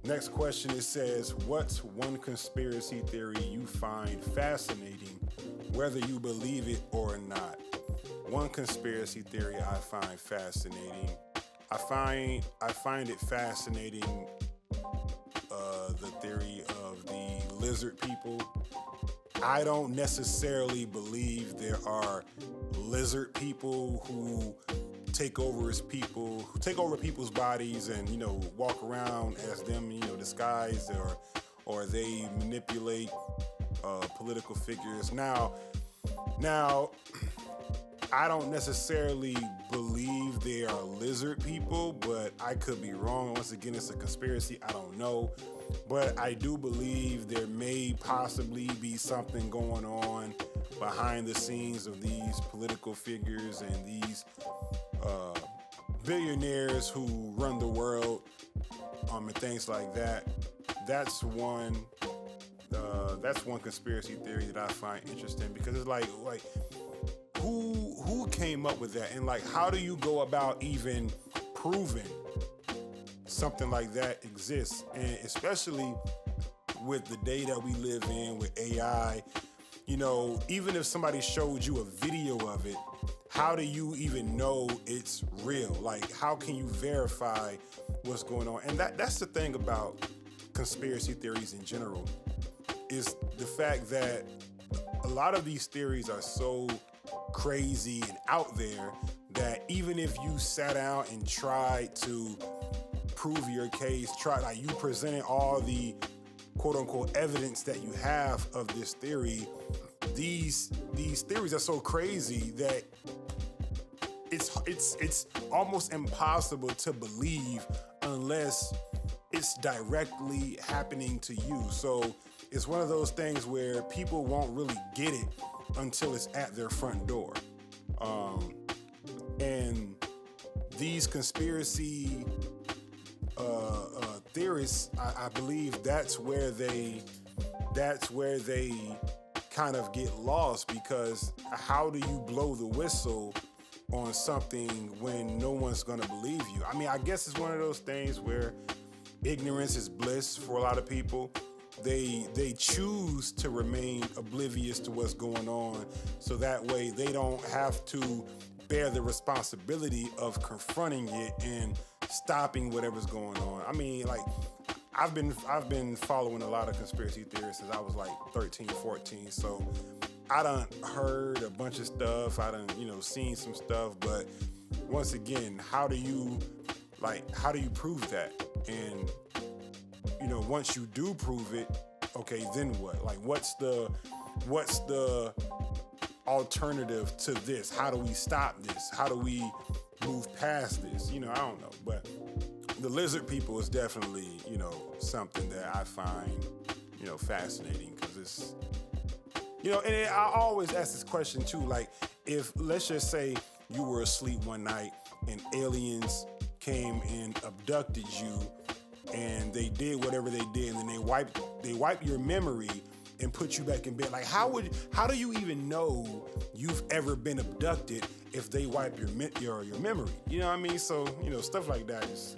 Next question, it says, what's one conspiracy theory you find fascinating, whether you believe it or not? One conspiracy theory I find fascinating. I find it fascinating, the theory of the lizard people. I don't necessarily believe there are lizard people who take over people's bodies and, walk around as them, disguised, or they manipulate political figures. Now, I don't necessarily believe they are lizard people, but I could be wrong. Once again, it's a conspiracy. I don't know. But I do believe there may possibly be something going on behind the scenes of these political figures and these billionaires who run the world, and things like that. That's one conspiracy theory that I find interesting, because it's like who came up with that, and like how do you go about even proving something like that exists? And especially with the day that we live in with AI, even if somebody showed you a video of it, how do you even know it's real? Like, how can you verify what's going on? And that's the thing about conspiracy theories in general, is the fact that a lot of these theories are so crazy and out there that even if you sat down and tried to prove your case, you presented all the quote unquote evidence that you have of this theory, these theories are so crazy that it's almost impossible to believe unless it's directly happening to you. So it's one of those things where people won't really get it until it's at their front door. And these conspiracy theorists, I believe that's where they kind of get lost, because how do you blow the whistle on something when no one's gonna believe you? I mean, I guess it's one of those things where ignorance is bliss for a lot of people. They choose to remain oblivious to what's going on, so that way they don't have to bear the responsibility of confronting it and stopping whatever's going on. I mean, like, I've been following a lot of conspiracy theories since I was like 13, 14. So I done heard a bunch of stuff. I done, seen some stuff. But once again, how do you prove that? And, once you do prove it, okay, then what? Like, what's the alternative to this? How do we stop this? How do we move past this? I don't know. But the lizard people is definitely, something that I find, fascinating, because it's, and I always ask this question too, like, if, let's just say you were asleep one night and aliens came and abducted you, and they did whatever they did, and then they wiped your memory and put you back in bed. Like, how do you even know you've ever been abducted if they wipe your memory? You know what I mean? So, stuff like that is